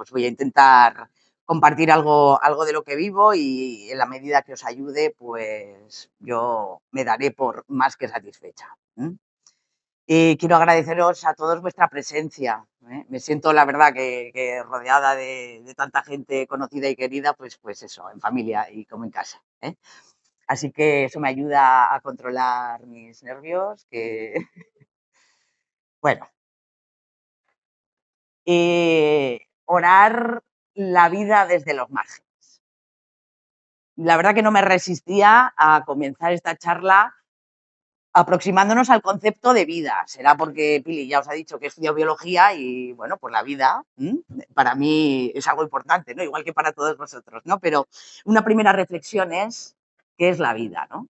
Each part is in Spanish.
pues voy a intentar compartir algo de lo que vivo y en la medida que os ayude, pues yo me daré por más que satisfecha. Y quiero agradeceros a todos vuestra presencia. Me siento, la verdad, que rodeada de tanta gente conocida y querida, pues eso, en familia y como en casa. Así que eso me ayuda a controlar mis nervios, que bueno, orar la vida desde los márgenes. La verdad que no me resistía a comenzar esta charla aproximándonos al concepto de vida. Será porque Pili ya os ha dicho que estudio biología y, bueno, pues la vida para mí es algo importante, ¿no? Igual que para todos vosotros, ¿no? Pero una primera reflexión es, ¿qué es la vida, no?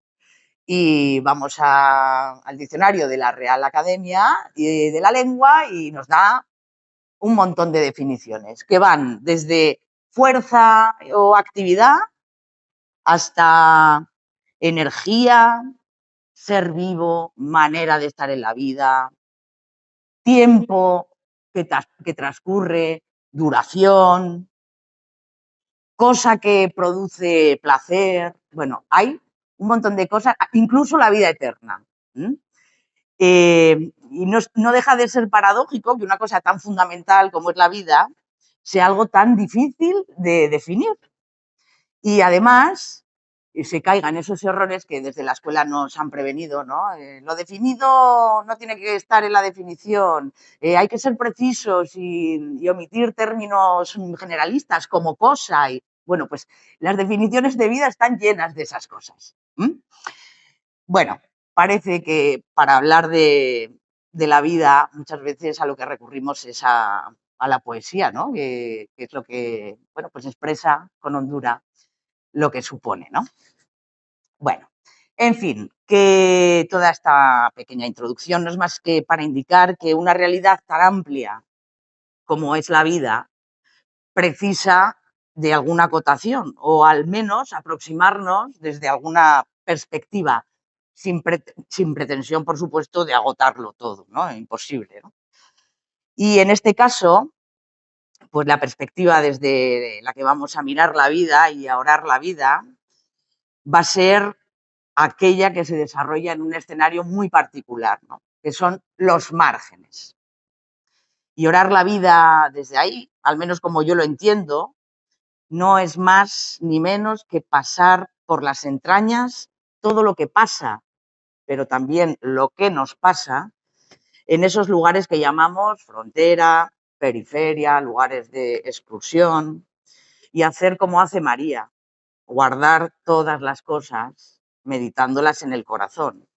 Y vamos al diccionario de la Real Academia de la Lengua y nos da un montón de definiciones que van desde fuerza o actividad hasta energía, ser vivo, manera de estar en la vida, tiempo que transcurre, duración, cosa que produce placer. Bueno, hay un montón de cosas, incluso la vida eterna. Y no deja de ser paradójico que una cosa tan fundamental como es la vida sea algo tan difícil de definir. Y además se caigan esos errores que desde la escuela nos han prevenido, ¿no? Lo definido no tiene que estar en la definición, hay que ser precisos y omitir términos generalistas como cosa. Y, bueno, pues las definiciones de vida están llenas de esas cosas. Bueno, parece que para hablar de la vida muchas veces a lo que recurrimos es a la poesía, ¿no? Que es lo que, bueno, pues expresa con hondura lo que supone, ¿no? Bueno, en fin, que toda esta pequeña introducción no es más que para indicar que una realidad tan amplia como es la vida precisa de alguna acotación o al menos aproximarnos desde alguna perspectiva, sin pretensión, por supuesto, de agotarlo todo, ¿no? Imposible, ¿no? Y en este caso, pues la perspectiva desde la que vamos a mirar la vida y a orar la vida va a ser aquella que se desarrolla en un escenario muy particular, ¿no? Que son los márgenes. Y orar la vida desde ahí, al menos como yo lo entiendo, no es más ni menos que pasar por las entrañas todo lo que pasa, pero también lo que nos pasa en esos lugares que llamamos frontera, periferia, lugares de exclusión, y hacer como hace María, guardar todas las cosas meditándolas en el corazón,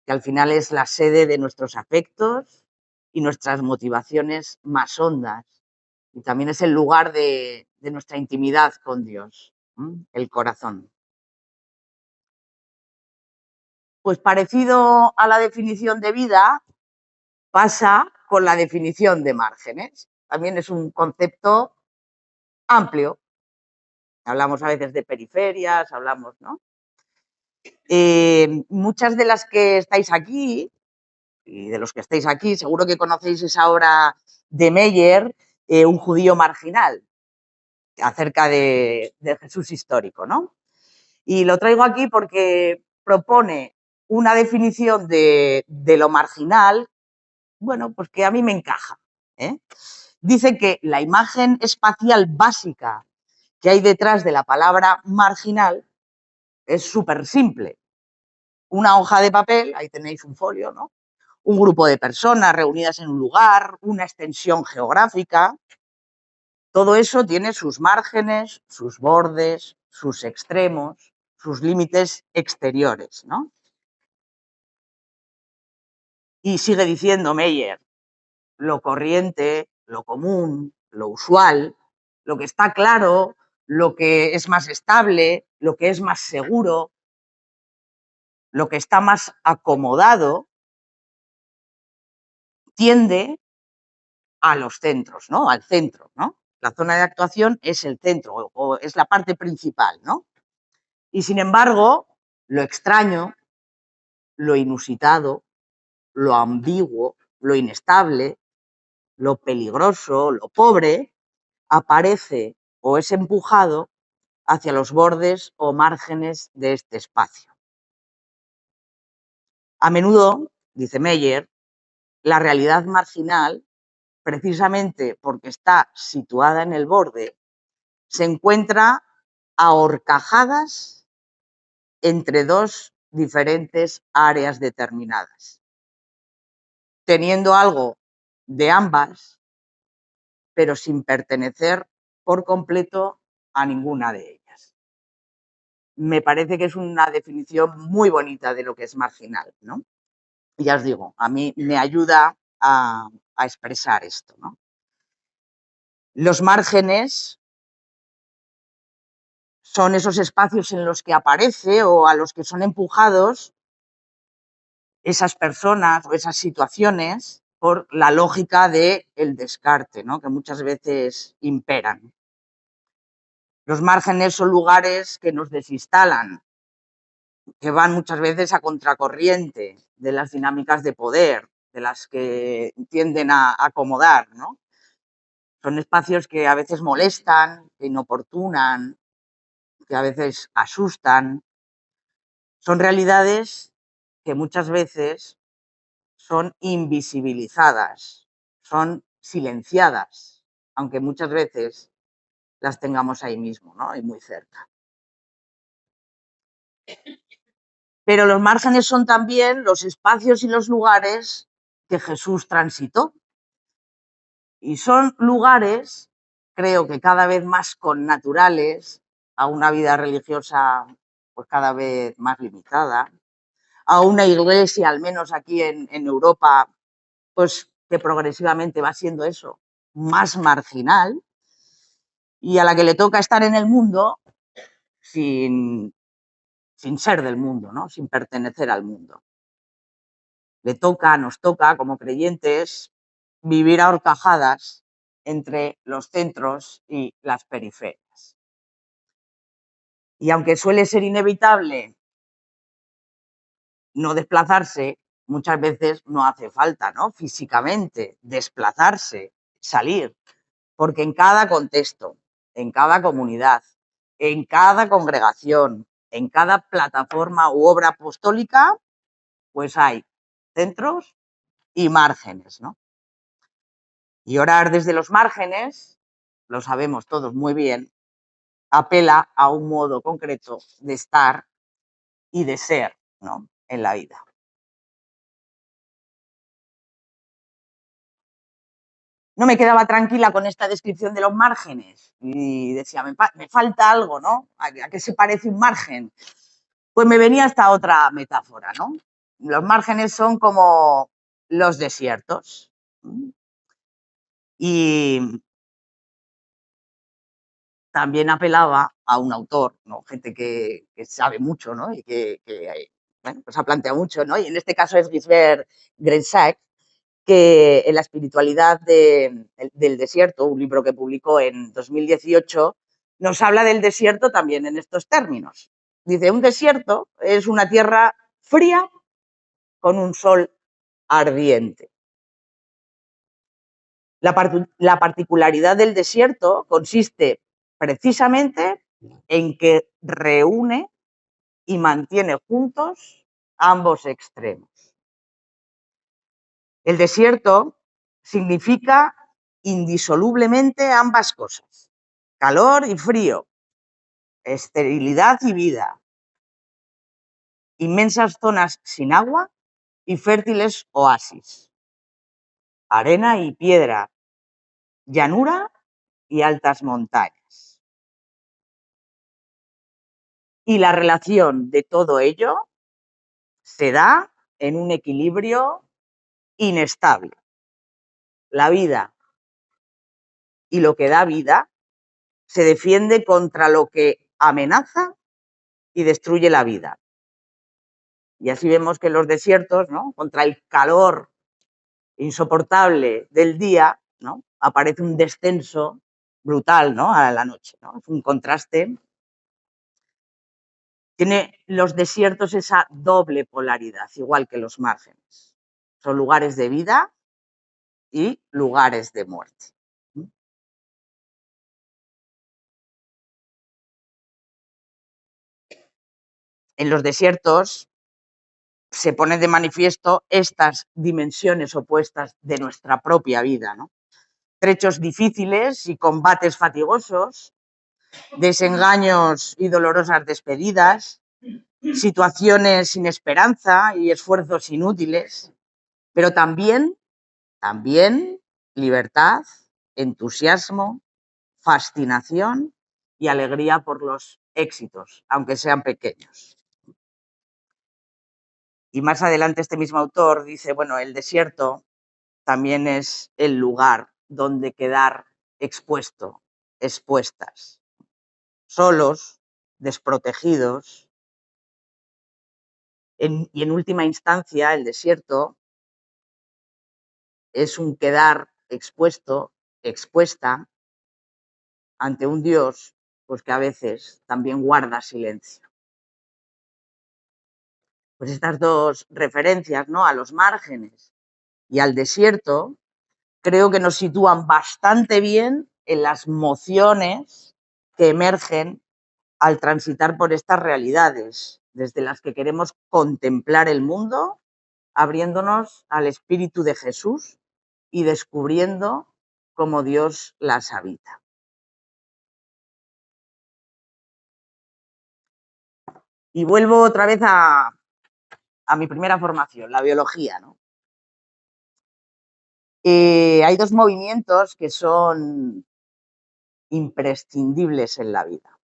que al final es la sede de nuestros afectos y nuestras motivaciones más hondas. Y también es el lugar de nuestra intimidad con Dios, el corazón. Pues parecido a la definición de vida, pasa con la definición de márgenes. También es un concepto amplio. Hablamos a veces de periferias, hablamos, ¿no? Muchas de las que estáis aquí y de los que estáis aquí, seguro que conocéis esa obra de Meyer, Un judío marginal, acerca de Jesús histórico, ¿no? Y lo traigo aquí porque propone una definición de lo marginal, bueno, pues que a mí me encaja. Dice que la imagen espacial básica que hay detrás de la palabra marginal es súper simple. Una hoja de papel, ahí tenéis un folio, ¿no? Un grupo de personas reunidas en un lugar, una extensión geográfica. Todo eso tiene sus márgenes, sus bordes, sus extremos, sus límites exteriores, ¿no? Y sigue diciendo Meyer, lo corriente, lo común, lo usual, lo que está claro, lo que es más estable, lo que es más seguro, lo que está más acomodado, tiende a los centros, ¿no? Al centro, ¿no? La zona de actuación es el centro o es la parte principal, ¿no? Y sin embargo, lo extraño, lo inusitado, lo ambiguo, lo inestable, lo peligroso, lo pobre, aparece o es empujado hacia los bordes o márgenes de este espacio. A menudo, dice Meyer, la realidad marginal, precisamente porque está situada en el borde, se encuentra a horcajadas entre dos diferentes áreas determinadas, teniendo algo de ambas, pero sin pertenecer por completo a ninguna de ellas. Me parece que es una definición muy bonita de lo que es marginal, ¿no? Ya os digo, a mí me ayuda a expresar esto, ¿no? Los márgenes son esos espacios en los que aparece o a los que son empujados esas personas o esas situaciones por la lógica del descarte, ¿no? Que muchas veces imperan. Los márgenes son lugares que nos desinstalan, que van muchas veces a contracorriente de las dinámicas de poder, de las que tienden a acomodar, ¿no? Son espacios que a veces molestan, que inoportunan, que a veces asustan. Son realidades que muchas veces son invisibilizadas, son silenciadas, aunque muchas veces las tengamos ahí mismo, ¿no? Y muy cerca. Pero los márgenes son también los espacios y los lugares que Jesús transitó. Y son lugares, creo que cada vez más connaturales a una vida religiosa pues cada vez más limitada, a una iglesia, al menos aquí en Europa, pues que progresivamente va siendo eso, más marginal, y a la que le toca estar en el mundo sin ser del mundo, ¿no? Sin pertenecer al mundo. Nos toca, como creyentes, vivir a horcajadas entre los centros y las periferias. Y aunque suele ser inevitable no desplazarse, muchas veces no hace falta, ¿no? Físicamente, desplazarse, salir, porque en cada contexto, en cada comunidad, en cada congregación, en cada plataforma u obra apostólica, pues hay centros y márgenes, ¿no? Y orar desde los márgenes, lo sabemos todos muy bien, apela a un modo concreto de estar y de ser, ¿no? En la vida. No me quedaba tranquila con esta descripción de los márgenes y decía, me falta algo, ¿no? ¿A qué se parece un margen? Pues me venía esta otra metáfora, ¿no? Los márgenes son como los desiertos. Y también apelaba a un autor, ¿no? Gente que sabe mucho, ¿no? Y que bueno, pues ha planteado mucho, ¿no? Y en este caso es Gisbert Grensac, que en la espiritualidad del desierto, un libro que publicó en 2018, nos habla del desierto también en estos términos. Dice, un desierto es una tierra fría con un sol ardiente. La particularidad del desierto consiste precisamente en que reúne y mantiene juntos ambos extremos. El desierto significa indisolublemente ambas cosas, calor y frío, esterilidad y vida, inmensas zonas sin agua y fértiles oasis, arena y piedra, llanura y altas montañas. Y la relación de todo ello se da en un equilibrio inestable. La vida y lo que da vida se defiende contra lo que amenaza y destruye la vida. Y así vemos que en los desiertos, ¿no? Contra el calor insoportable del día, ¿no? Aparece un descenso brutal, ¿no? A la noche, ¿no? Es un contraste. Tiene los desiertos esa doble polaridad, igual que los márgenes. Son lugares de vida y lugares de muerte. En los desiertos se ponen de manifiesto estas dimensiones opuestas de nuestra propia vida, ¿no? Trechos difíciles y combates fatigosos, desengaños y dolorosas despedidas, situaciones sin esperanza y esfuerzos inútiles, pero también libertad, entusiasmo, fascinación y alegría por los éxitos, aunque sean pequeños. Y más adelante este mismo autor dice, bueno, el desierto también es el lugar donde quedar expuestas, solos, desprotegidos. Y en última instancia, el desierto es un quedar expuesta ante un Dios pues que a veces también guarda silencio. Pues estas dos referencias, ¿no?, a los márgenes y al desierto, creo que nos sitúan bastante bien en las mociones que emergen al transitar por estas realidades, desde las que queremos contemplar el mundo, abriéndonos al Espíritu de Jesús y descubriendo cómo Dios las habita. Y vuelvo otra vez a mi primera formación, la biología, ¿no? Hay dos movimientos que son imprescindibles en la vida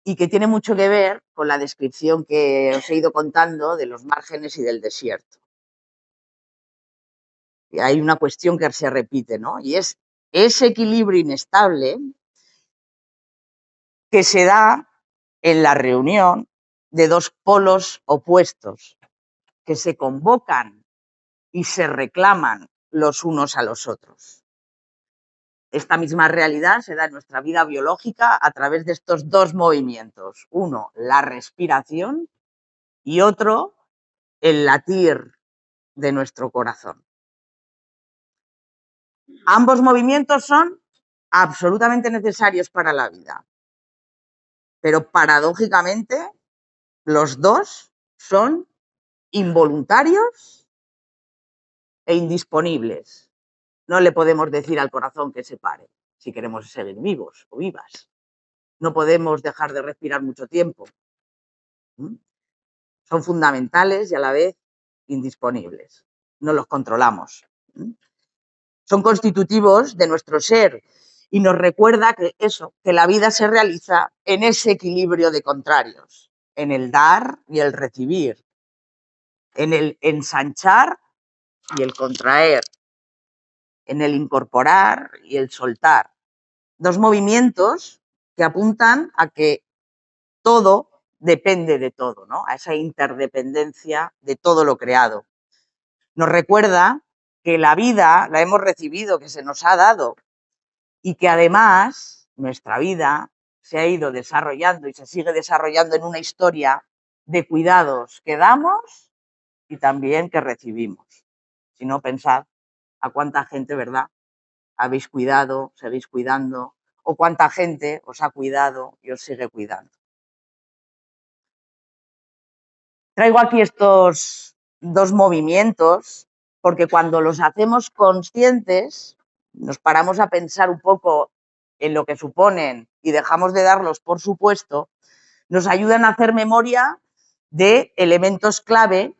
y que tienen mucho que ver con la descripción que os he ido contando de los márgenes y del desierto. Y hay una cuestión que se repite, ¿no? Y es ese equilibrio inestable que se da en la reunión de dos polos opuestos que se convocan y se reclaman los unos a los otros. Esta misma realidad se da en nuestra vida biológica a través de estos dos movimientos. Uno, la respiración, y otro, el latir de nuestro corazón. Ambos movimientos son absolutamente necesarios para la vida, pero paradójicamente los dos son involuntarios e indisponibles. No le podemos decir al corazón que se pare si queremos seguir vivos o vivas. No podemos dejar de respirar mucho tiempo. Son fundamentales y a la vez indisponibles. No los controlamos. Son constitutivos de nuestro ser y nos recuerda que la vida se realiza en ese equilibrio de contrarios, en el dar y el recibir, en el ensanchar y el contraer, en el incorporar y el soltar. Dos movimientos que apuntan a que todo depende de todo, ¿no?, a esa interdependencia de todo lo creado. Nos recuerda que la vida la hemos recibido, que se nos ha dado y que además nuestra vida se ha ido desarrollando y se sigue desarrollando en una historia de cuidados que damos y también que recibimos. Si no, pensad a cuánta gente, ¿verdad?, habéis cuidado, seguís cuidando, o cuánta gente os ha cuidado y os sigue cuidando. Traigo aquí estos dos movimientos porque cuando los hacemos conscientes, nos paramos a pensar un poco en lo que suponen y dejamos de darlos por supuesto, nos ayudan a hacer memoria de elementos clave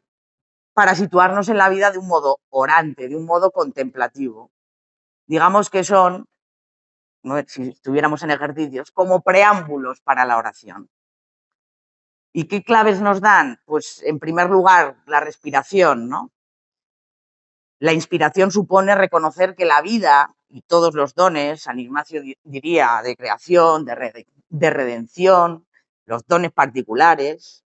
para situarnos en la vida de un modo orante, de un modo contemplativo. Digamos que son, ¿no?, si estuviéramos en ejercicios, como preámbulos para la oración. ¿Y qué claves nos dan? Pues, en primer lugar, la respiración, ¿no? La inspiración supone reconocer que la vida y todos los dones, San Ignacio diría, de creación, de redención, los dones particulares,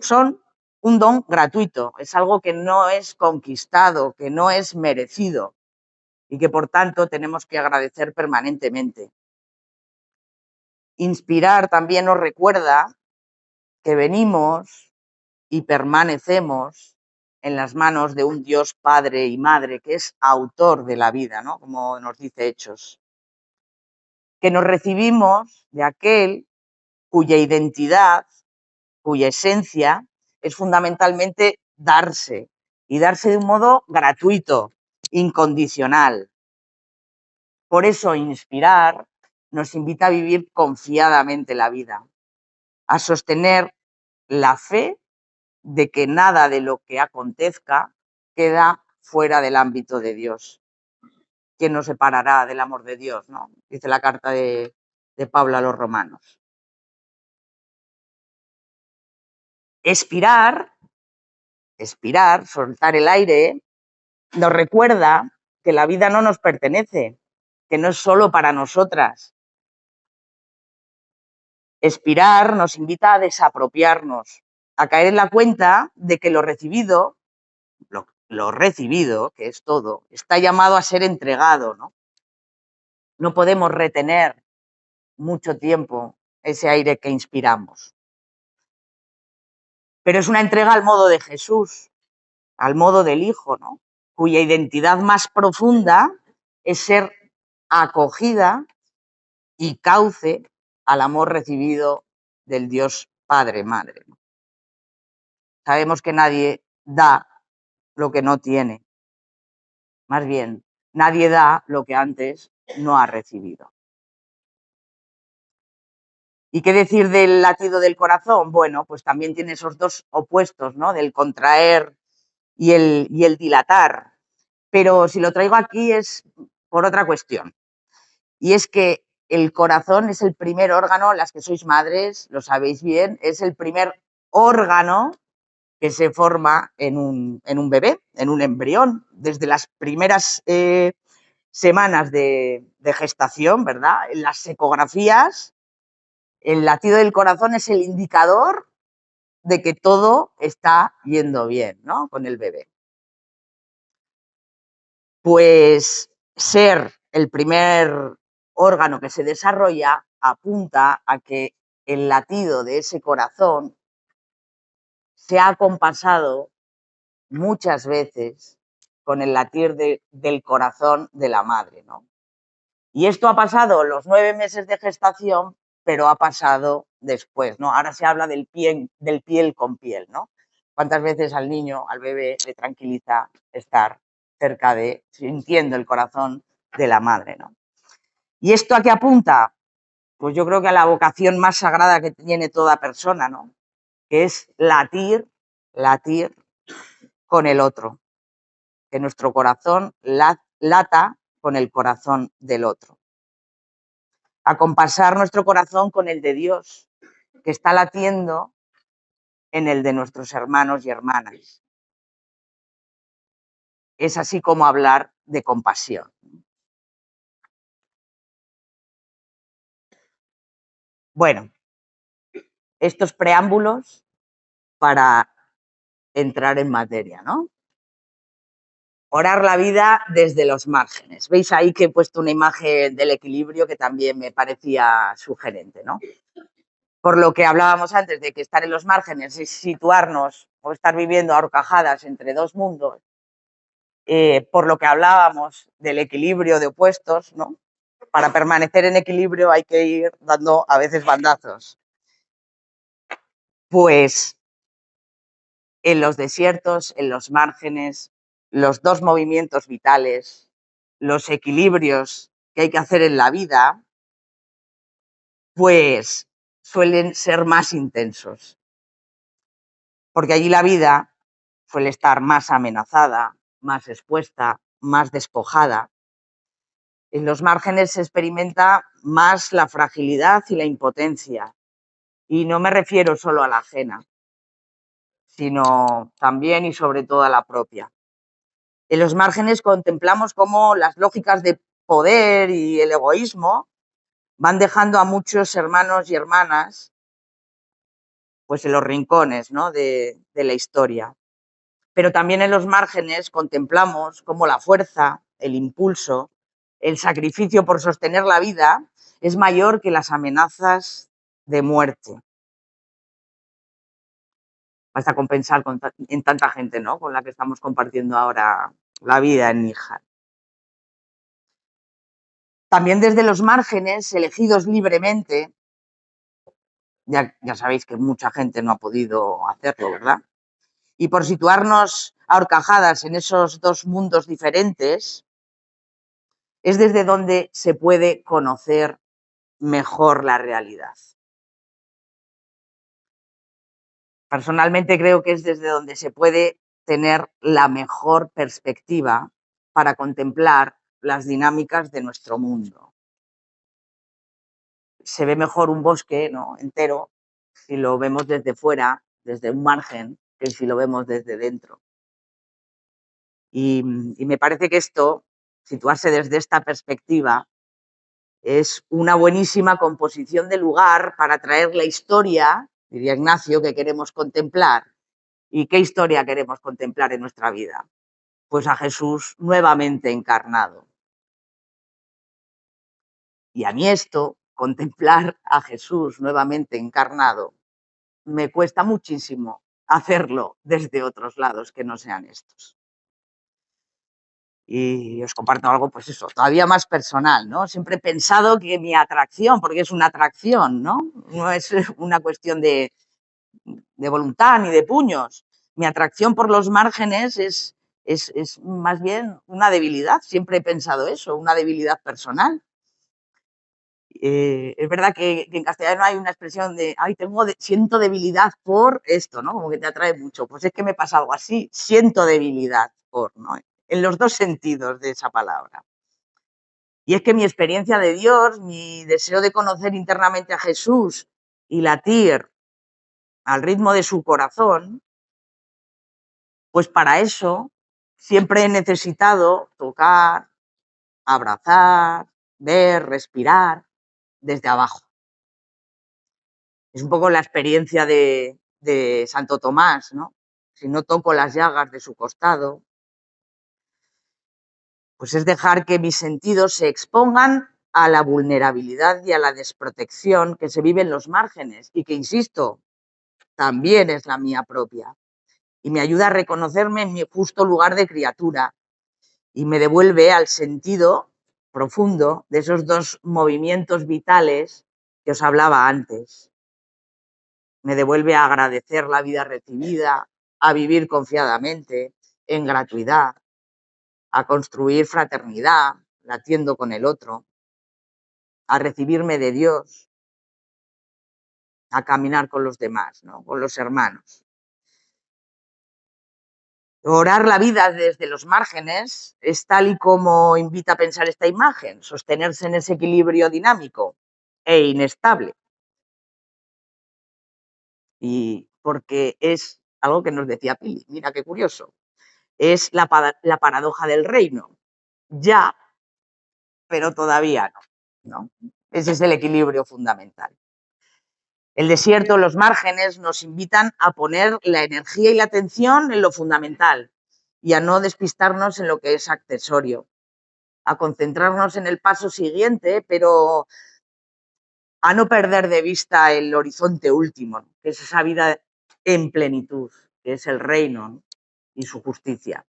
son un don gratuito, es algo que no es conquistado, que no es merecido y que, por tanto, tenemos que agradecer permanentemente. Inspirar también nos recuerda que venimos y permanecemos en las manos de un Dios Padre y Madre que es autor de la vida, ¿no?, como nos dice Hechos. Que nos recibimos de aquel cuya identidad, cuya esencia es fundamentalmente darse, y darse de un modo gratuito, incondicional. Por eso inspirar nos invita a vivir confiadamente la vida, a sostener la fe de que nada de lo que acontezca queda fuera del ámbito de Dios. ¿Quién nos separará del amor de Dios?, ¿no? Dice la carta de Pablo a los romanos. Expirar, soltar el aire, nos recuerda que la vida no nos pertenece, que no es solo para nosotras. Expirar nos invita a desapropiarnos, a caer en la cuenta de que lo recibido, que es todo, está llamado a ser entregado, ¿no? No podemos retener mucho tiempo ese aire que inspiramos. Pero es una entrega al modo de Jesús, al modo del Hijo, ¿no? Cuya identidad más profunda es ser acogida y cauce al amor recibido del Dios Padre, Madre. Sabemos que nadie da lo que no tiene. Más bien, nadie da lo que antes no ha recibido. ¿Y qué decir del latido del corazón? Bueno, pues también tiene esos dos opuestos, ¿no? Del contraer y el dilatar. Pero si lo traigo aquí es por otra cuestión. Y es que el corazón es el primer órgano, las que sois madres lo sabéis bien, es el primer órgano que se forma en un bebé, en un embrión, desde las primeras semanas de gestación, ¿verdad? En las ecografías, el latido del corazón es el indicador de que todo está yendo bien, ¿no? Con el bebé. Pues ser el primer órgano que se desarrolla apunta a que el latido de ese corazón se ha acompasado muchas veces con el latir del corazón de la madre, ¿no? Y esto ha pasado los 9 meses de gestación, pero ha pasado después, ¿no? Ahora se habla del piel con piel, ¿no? ¿Cuántas veces al niño, al bebé, le tranquiliza estar cerca sintiendo el corazón de la madre, ¿no? ¿Y esto a qué apunta? Pues yo creo que a la vocación más sagrada que tiene toda persona, ¿no? Que es latir con el otro, que nuestro corazón lata con el corazón del otro. Acompasar nuestro corazón con el de Dios, que está latiendo en el de nuestros hermanos y hermanas. Es así como hablar de compasión. Bueno, estos preámbulos para entrar en materia, ¿no? Orar la vida desde los márgenes. Veis ahí que he puesto una imagen del equilibrio que también me parecía sugerente, ¿no? Por lo que hablábamos antes de que estar en los márgenes es situarnos o estar viviendo a horcajadas entre dos mundos, por lo que hablábamos del equilibrio de opuestos, ¿no? Para permanecer en equilibrio hay que ir dando a veces bandazos. Pues en los desiertos, en los márgenes, los dos movimientos vitales, los equilibrios que hay que hacer en la vida, pues suelen ser más intensos. Porque allí la vida suele estar más amenazada, más expuesta, más despojada. En los márgenes se experimenta más la fragilidad y la impotencia. Y no me refiero solo a la ajena, sino también y sobre todo a la propia. En los márgenes contemplamos cómo las lógicas de poder y el egoísmo van dejando a muchos hermanos y hermanas pues en los rincones, ¿no? de la historia. Pero también en los márgenes contemplamos cómo la fuerza, el impulso, el sacrificio por sostener la vida es mayor que las amenazas de muerte. Basta con pensar en tanta gente, ¿no? Con la que estamos compartiendo ahora la vida en Níjar. También desde los márgenes, elegidos libremente, Ya sabéis que mucha gente no ha podido hacerlo, ¿verdad? Y por situarnos a horcajadas en esos dos mundos diferentes, es desde donde se puede conocer mejor la realidad. Personalmente creo que es desde donde se puede tener la mejor perspectiva para contemplar las dinámicas de nuestro mundo. Se ve mejor un bosque, ¿no?, entero si lo vemos desde fuera, desde un margen, que si lo vemos desde dentro. Y me parece que esto, situarse desde esta perspectiva, es una buenísima composición de lugar para traer la historia, diría Ignacio, que queremos contemplar. ¿Y qué historia queremos contemplar en nuestra vida? Pues a Jesús nuevamente encarnado. Y a mí esto, contemplar a Jesús nuevamente encarnado, me cuesta muchísimo hacerlo desde otros lados que no sean estos. Y os comparto algo, pues eso, todavía más personal, ¿no? Siempre he pensado que mi atracción, porque es una atracción, ¿no? No es una cuestión de voluntad ni de puños. Mi atracción por los márgenes es más bien una debilidad. Siempre he pensado eso, una debilidad personal. Es verdad que en castellano hay una expresión de, ay, siento debilidad por esto, ¿no? Como que te atrae mucho. Pues es que me pasa algo así, siento debilidad por, ¿no? En los dos sentidos de esa palabra. Y es que mi experiencia de Dios, mi deseo de conocer internamente a Jesús y latir al ritmo de su corazón, pues para eso siempre he necesitado tocar, abrazar, ver, respirar desde abajo. Es un poco la experiencia de Santo Tomás, ¿no? Si no toco las llagas de su costado, pues es dejar que mis sentidos se expongan a la vulnerabilidad y a la desprotección que se vive en los márgenes y que, insisto, también es la mía propia. Y me ayuda a reconocerme en mi justo lugar de criatura y me devuelve al sentido profundo de esos dos movimientos vitales que os hablaba antes. Me devuelve a agradecer la vida recibida, a vivir confiadamente, en gratuidad, a construir fraternidad, latiendo con el otro, a recibirme de Dios, a caminar con los demás, ¿no?, con los hermanos. Orar la vida desde los márgenes es tal y como invita a pensar esta imagen, sostenerse en ese equilibrio dinámico e inestable. Y porque es algo que nos decía Pili, mira qué curioso, es la paradoja del reino. Ya, pero todavía no. Ese es el equilibrio fundamental. El desierto, los márgenes nos invitan a poner la energía y la atención en lo fundamental y a no despistarnos en lo que es accesorio, a concentrarnos en el paso siguiente, pero a no perder de vista el horizonte último, que es esa vida en plenitud, que es el reino y su justicia.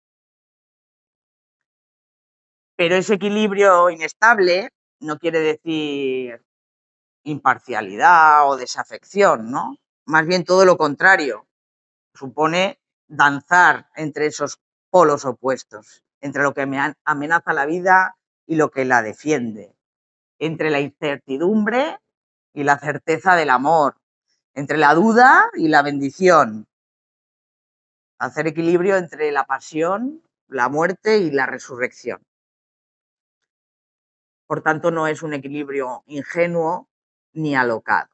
Pero ese equilibrio inestable no quiere decir imparcialidad o desafección, ¿no? Más bien todo lo contrario. Supone danzar entre esos polos opuestos, entre lo que me amenaza la vida y lo que la defiende, entre la incertidumbre y la certeza del amor, entre la duda y la bendición. Hacer equilibrio entre la pasión, la muerte y la resurrección. Por tanto, no es un equilibrio ingenuo ni alocado.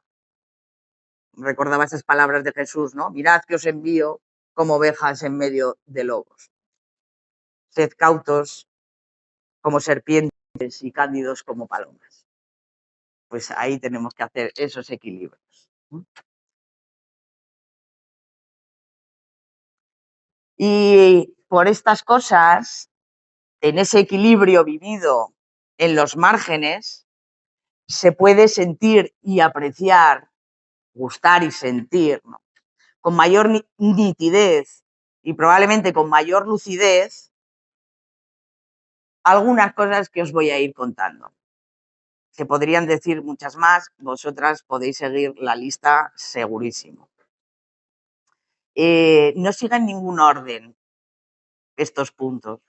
Recordaba esas palabras de Jesús, ¿no? Mirad que os envío como ovejas en medio de lobos. Sed cautos como serpientes y cándidos como palomas. Pues ahí tenemos que hacer esos equilibrios. Y por estas cosas, en ese equilibrio vivido en los márgenes, se puede sentir y apreciar, gustar y sentir, ¿no?, con mayor nitidez y probablemente con mayor lucidez algunas cosas que os voy a ir contando. Se podrían decir muchas más, vosotras podéis seguir la lista segurísimo. No siguen ningún orden estos puntos.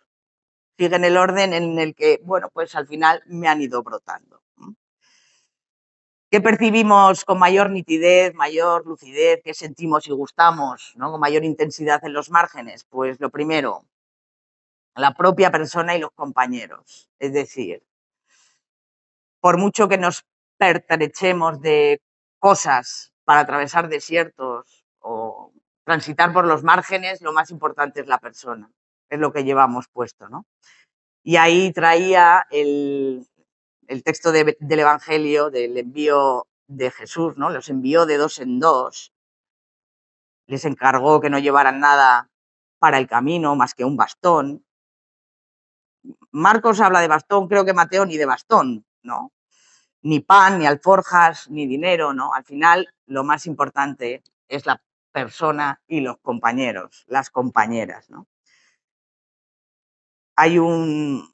Siguen el orden en el que, bueno, pues al final me han ido brotando. ¿Qué percibimos con mayor nitidez, mayor lucidez? ¿Qué sentimos y gustamos, ¿no? Con mayor intensidad en los márgenes? Pues lo primero, la propia persona y los compañeros. Es decir, por mucho que nos pertrechemos de cosas para atravesar desiertos o transitar por los márgenes, lo más importante es la persona, es lo que llevamos puesto, ¿no? Y ahí traía el texto del Evangelio, del envío de Jesús, ¿no? Los envió de dos en dos, les encargó que no llevaran nada para el camino más que un bastón. Marcos habla de bastón, creo que Mateo ni de bastón, ¿no? Ni pan, ni alforjas, ni dinero, ¿no? Al final, lo más importante es la persona y los compañeros, las compañeras, ¿no? Hay un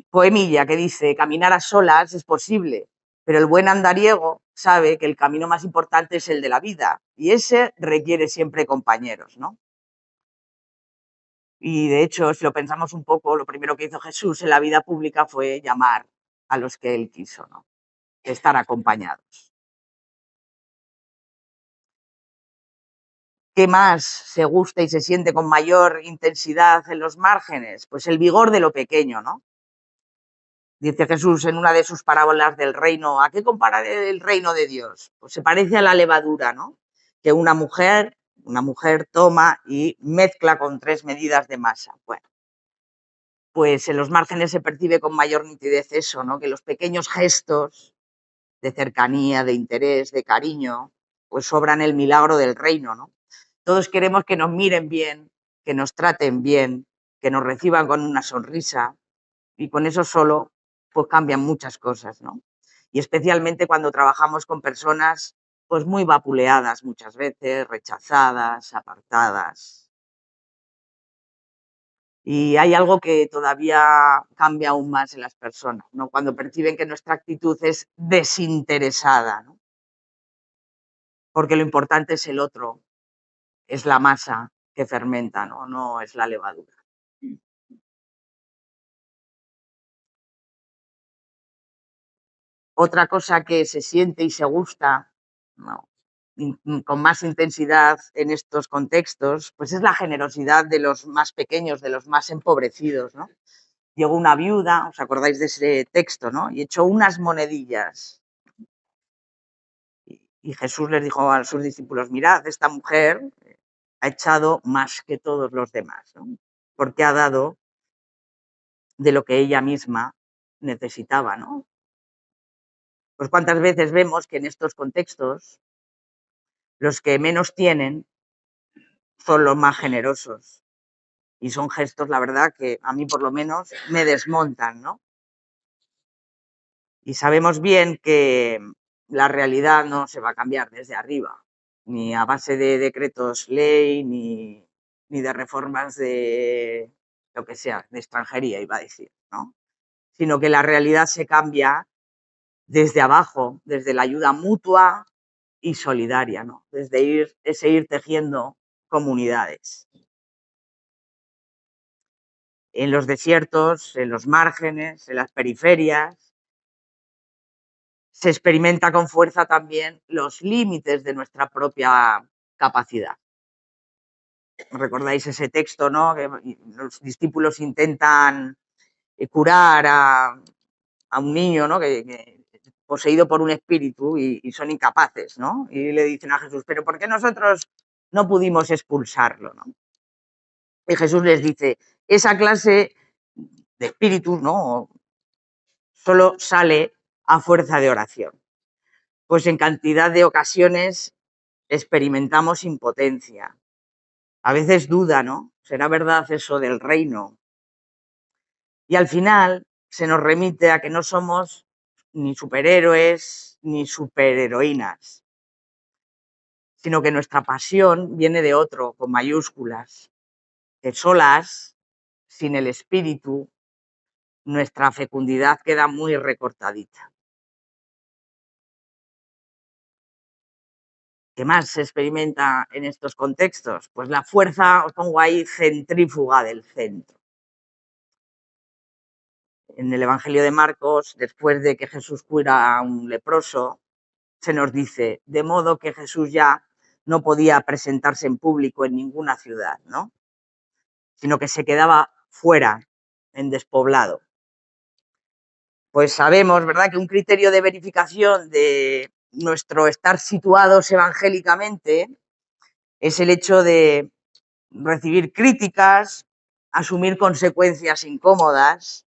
poemilla que dice: caminar a solas es posible, pero el buen andariego sabe que el camino más importante es el de la vida y ese requiere siempre compañeros, ¿no? Y de hecho, si lo pensamos un poco, lo primero que hizo Jesús en la vida pública fue llamar a los que él quiso, ¿no? Estar acompañados. ¿Qué más se gusta y se siente con mayor intensidad en los márgenes? Pues el vigor de lo pequeño, ¿no? Dice Jesús en una de sus parábolas del reino: ¿a qué compara el reino de Dios? Pues se parece a la levadura, ¿no? Que una mujer toma y mezcla con 3 medidas de masa. Bueno, pues en los márgenes se percibe con mayor nitidez eso, ¿no? Que los pequeños gestos de cercanía, de interés, de cariño, pues obran el milagro del reino, ¿no? Todos queremos que nos miren bien, que nos traten bien, que nos reciban con una sonrisa, y con eso solo pues cambian muchas cosas, ¿no? Y especialmente cuando trabajamos con personas pues muy vapuleadas muchas veces, rechazadas, apartadas. Y hay algo que todavía cambia aún más en las personas, ¿no? Cuando perciben que nuestra actitud es desinteresada, ¿no? Porque lo importante es el otro, es la masa que fermenta, ¿no? No es la levadura. Otra cosa que se siente y se gusta, ¿no? Con más intensidad en estos contextos, pues es la generosidad de los más pequeños, de los más empobrecidos, ¿no? Llegó una viuda, ¿os acordáis de ese texto, no? Y echó unas monedillas. Y Jesús les dijo a sus discípulos: mirad, esta mujer ha echado más que todos los demás, ¿no? Porque ha dado de lo que ella misma necesitaba, ¿no? Pues cuántas veces vemos que en estos contextos los que menos tienen son los más generosos. Y son gestos, la verdad, que a mí por lo menos me desmontan, ¿no? Y sabemos bien que la realidad no se va a cambiar desde arriba, ni a base de decretos ley, ni de reformas de lo que sea, de extranjería, iba a decir, ¿no? Sino que la realidad se cambia desde abajo, desde la ayuda mutua y solidaria, ¿no? Desde ir tejiendo comunidades. En los desiertos, en los márgenes, en las periferias, se experimenta con fuerza también los límites de nuestra propia capacidad. ¿Recordáis ese texto, no? Que los discípulos intentan curar a un niño, ¿no? Que poseído por un espíritu y son incapaces, ¿no? Y le dicen a Jesús: pero ¿por qué nosotros no pudimos expulsarlo, ¿no? Y Jesús les dice: esa clase de espíritus, ¿no? Solo sale a fuerza de oración. Pues en cantidad de ocasiones experimentamos impotencia. A veces duda, ¿no? ¿Será verdad eso del reino? Y al final se nos remite a que no somos ni superhéroes ni superheroínas, sino que nuestra pasión viene de otro, con mayúsculas, que solas, sin el espíritu, nuestra fecundidad queda muy recortadita. ¿Qué más se experimenta en estos contextos? Pues la fuerza, os pongo ahí, centrífuga del centro. En el Evangelio de Marcos, después de que Jesús cura a un leproso, se nos dice, de modo que Jesús ya no podía presentarse en público en ninguna ciudad, ¿no? Sino que se quedaba fuera, en despoblado. Pues sabemos, ¿verdad?, que un criterio de verificación de nuestro estar situados evangélicamente es el hecho de recibir críticas, asumir consecuencias incómodas,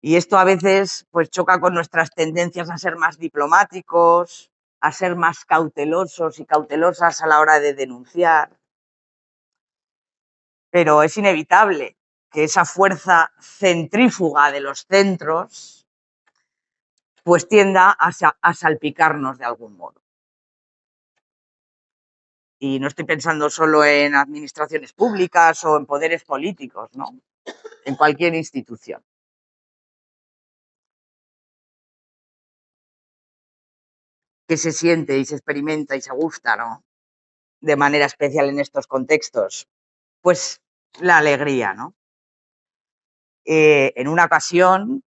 y esto a veces pues choca con nuestras tendencias a ser más diplomáticos, a ser más cautelosos y cautelosas a la hora de denunciar. Pero es inevitable que esa fuerza centrífuga de los centros pues tienda a salpicarnos de algún modo. Y no estoy pensando solo en administraciones públicas o en poderes políticos, ¿no? En cualquier institución. Que se siente y se experimenta y se gusta, ¿no?, de manera especial en estos contextos? Pues la alegría, ¿no? En una ocasión,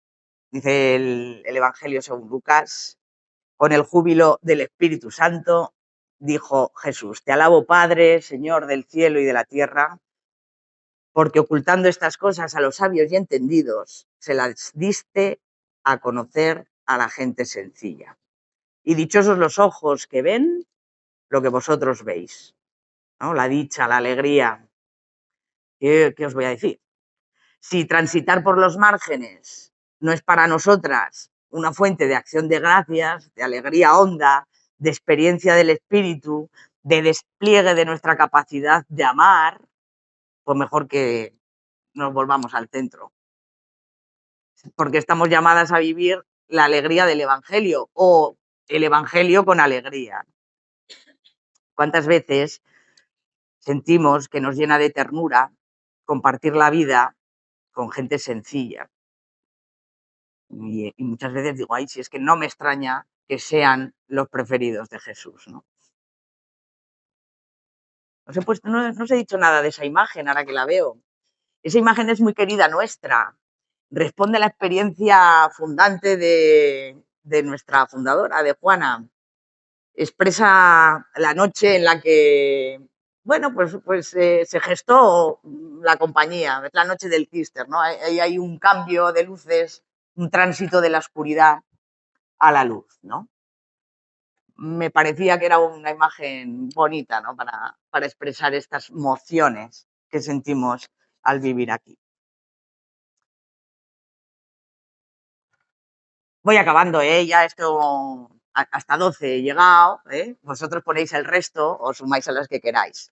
dice el Evangelio según Lucas, con el júbilo del Espíritu Santo, dijo Jesús, te alabo Padre, Señor del cielo y de la tierra, porque ocultando estas cosas a los sabios y entendidos, se las diste a conocer a la gente sencilla. Y dichosos los ojos que ven lo que vosotros veis, ¿no? La dicha, la alegría. ¿Qué os voy a decir? Si transitar por los márgenes no es para nosotras una fuente de acción de gracias, de alegría honda, de experiencia del espíritu, de despliegue de nuestra capacidad de amar, pues mejor que nos volvamos al centro. Porque estamos llamadas a vivir la alegría del Evangelio o el Evangelio con alegría. ¿Cuántas veces sentimos que nos llena de ternura compartir la vida con gente sencilla? Y muchas veces digo, ay, si es que no me extraña que sean los preferidos de Jesús, ¿no? No os he dicho nada de esa imagen ahora que la veo. Esa imagen es muy querida nuestra. Responde a la experiencia fundante de nuestra fundadora, de Juana. Expresa la noche en la que, bueno, pues se gestó la compañía, es la noche del Cister, ¿no? Ahí hay un cambio de luces, un tránsito de la oscuridad a la luz, ¿no? Me parecía que era una imagen bonita, ¿no?, para expresar estas emociones que sentimos al vivir aquí. Voy acabando, ¿eh? Ya esto, hasta 12 he llegado, ¿eh? Vosotros ponéis el resto o sumáis a las que queráis.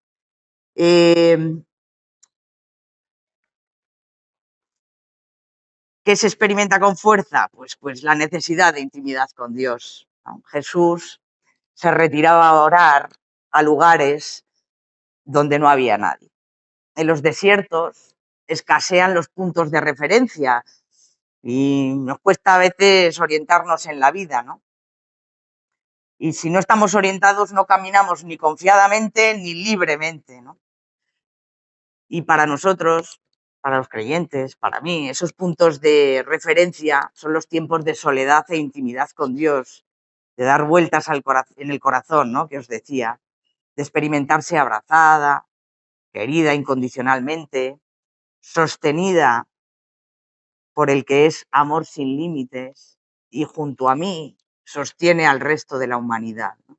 ¿Qué se experimenta con fuerza? Pues la necesidad de intimidad con Dios, ¿no? Jesús se retiraba a orar a lugares donde no había nadie. En los desiertos escasean los puntos de referencia y nos cuesta a veces orientarnos en la vida, ¿no? Y si no estamos orientados, no caminamos ni confiadamente ni libremente, ¿no? Y para nosotros, para los creyentes, para mí, esos puntos de referencia son los tiempos de soledad e intimidad con Dios, de dar vueltas en el corazón, ¿no?, que os decía, de experimentarse abrazada, querida incondicionalmente, sostenida por el que es amor sin límites y junto a mí sostiene al resto de la humanidad, ¿no?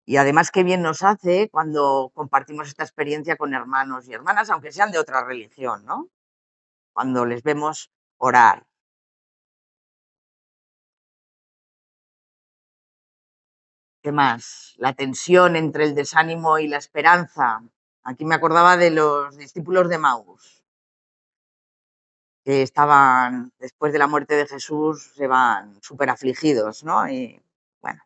Y además qué bien nos hace cuando compartimos esta experiencia con hermanos y hermanas, aunque sean de otra religión, ¿no? Cuando les vemos orar. ¿Qué más? La tensión entre el desánimo y la esperanza. Aquí me acordaba de los discípulos de Maús, que estaban, después de la muerte de Jesús, se van súper afligidos, ¿no? Y bueno,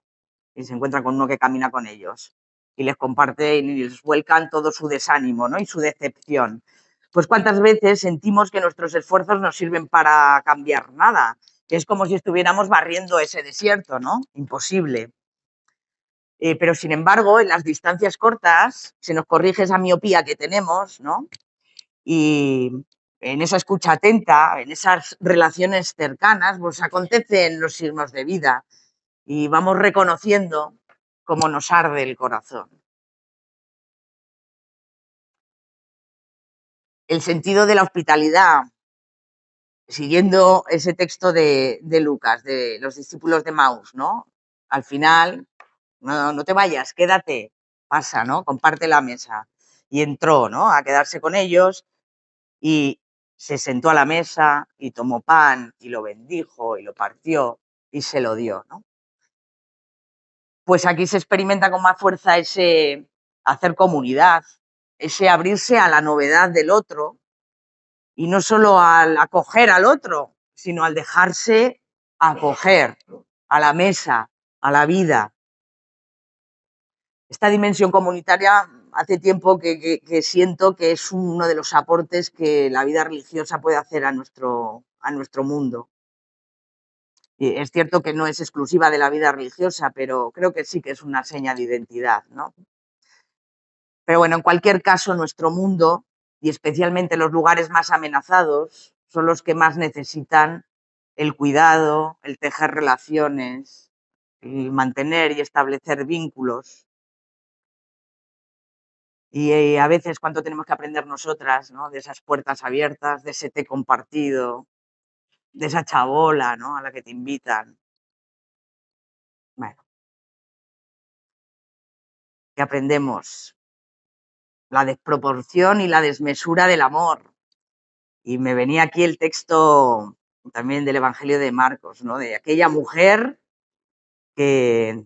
y se encuentran con uno que camina con ellos y les comparte y les vuelcan todo su desánimo, ¿no?, y su decepción. pues cuántas veces sentimos que nuestros esfuerzos no sirven para cambiar nada, que es como si estuviéramos barriendo ese desierto, ¿no? Imposible. Pero sin embargo, en las distancias cortas se nos corrige esa miopía que tenemos, ¿no? Y en esa escucha atenta, en esas relaciones cercanas, pues acontecen los signos de vida y vamos reconociendo cómo nos arde el corazón. El sentido de la hospitalidad, siguiendo ese texto de Lucas, de los discípulos de Maús, ¿no? Al final, no te vayas, quédate, pasa, ¿no? Comparte la mesa. Y entró, ¿no? A quedarse con ellos y se sentó a la mesa y tomó pan y lo bendijo y lo partió y se lo dio, ¿no? Pues aquí se experimenta con más fuerza ese hacer comunidad, ese abrirse a la novedad del otro y no solo al acoger al otro, sino al dejarse acoger a la mesa, a la vida. Esta dimensión comunitaria hace tiempo que siento que es uno de los aportes que la vida religiosa puede hacer a nuestro mundo. Y es cierto que no es exclusiva de la vida religiosa, pero creo que sí que es una seña de identidad, ¿no? Pero bueno, en cualquier caso, nuestro mundo, y especialmente los lugares más amenazados, son los que más necesitan el cuidado, el tejer relaciones, el mantener y establecer vínculos. Y a veces cuánto tenemos que aprender nosotras, ¿no? De esas puertas abiertas, de ese té compartido, de esa chabola, ¿no? A la que te invitan. Bueno, que aprendemos la desproporción y la desmesura del amor. Y me venía aquí el texto también del Evangelio de Marcos, ¿no? De aquella mujer que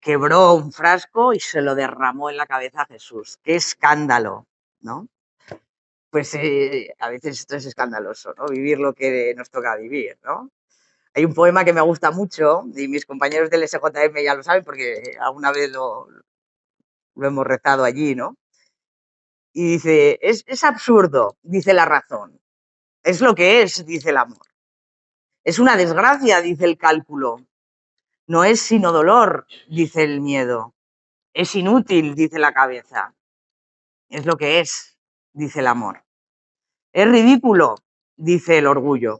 quebró un frasco y se lo derramó en la cabeza a Jesús. ¡Qué escándalo!, ¿no? Pues a veces esto es escandaloso, ¿no? Vivir lo que nos toca vivir, ¿no? Hay un poema que me gusta mucho y mis compañeros del SJM ya lo saben porque alguna vez lo hemos rezado allí, ¿no? Y dice, es absurdo, dice la razón. Es lo que es, dice el amor. Es una desgracia, dice el cálculo. No es sino dolor, dice el miedo. Es inútil, dice la cabeza. Es lo que es, dice el amor. Es ridículo, dice el orgullo.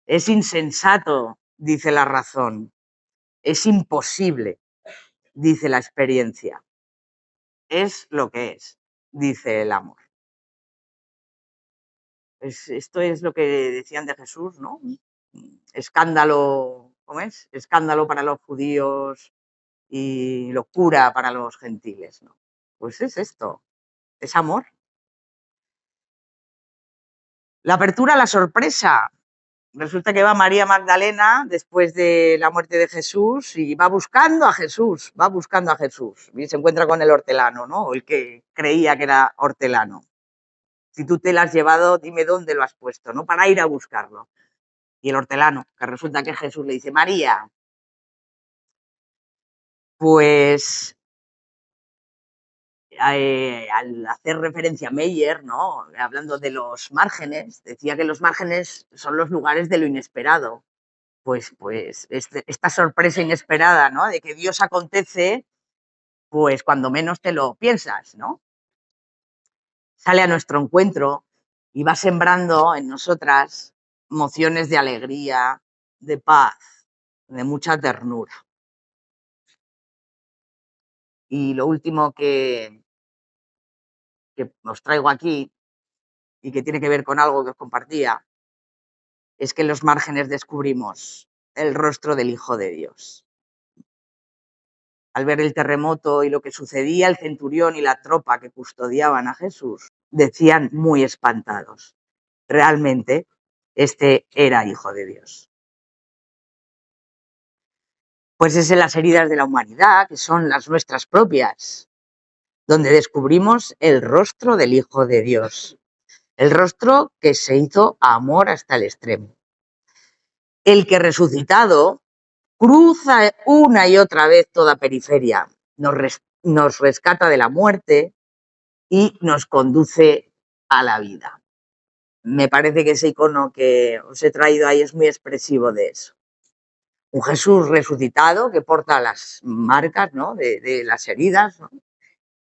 Es insensato, dice la razón. Es imposible, dice la experiencia. Es lo que es, dice el amor. Esto es lo que decían de Jesús, ¿no? Escándalo, ¿cómo es? Escándalo para los judíos y locura para los gentiles, ¿no? Pues es esto, es amor. La apertura a la sorpresa. Resulta que va María Magdalena después de la muerte de Jesús y va buscando a Jesús, y se encuentra con el hortelano, ¿no? El que creía que era hortelano. Si tú te lo has llevado, dime dónde lo has puesto, ¿no? Para ir a buscarlo. Y el hortelano, que resulta que Jesús le dice, María, pues al hacer referencia a Meyer, ¿no? Hablando de los márgenes, decía que los márgenes son los lugares de lo inesperado. Pues esta sorpresa inesperada, ¿no? De que Dios acontece, pues cuando menos te lo piensas, ¿no? Sale a nuestro encuentro y va sembrando en nosotras emociones de alegría, de paz, de mucha ternura. Y lo último que os traigo aquí y que tiene que ver con algo que os compartía, es que en los márgenes descubrimos el rostro del Hijo de Dios. Al ver el terremoto y lo que sucedía, el centurión y la tropa que custodiaban a Jesús decían muy espantados, realmente este era Hijo de Dios. Pues es en las heridas de la humanidad, que son las nuestras propias, donde descubrimos el rostro del Hijo de Dios, el rostro que se hizo amor hasta el extremo. El que resucitado cruza una y otra vez toda periferia, nos rescata de la muerte y nos conduce a la vida. Me parece que ese icono que os he traído ahí es muy expresivo de eso. Un Jesús resucitado que porta las marcas, ¿no?, de las heridas, ¿no?,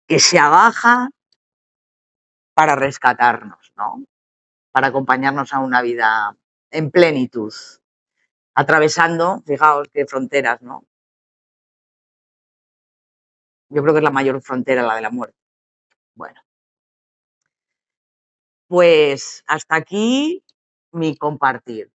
que se abaja para rescatarnos, ¿no?, para acompañarnos a una vida en plenitud, atravesando, fijaos qué fronteras, ¿no? Yo creo que es la mayor frontera, la de la muerte. Bueno, pues hasta aquí mi compartir.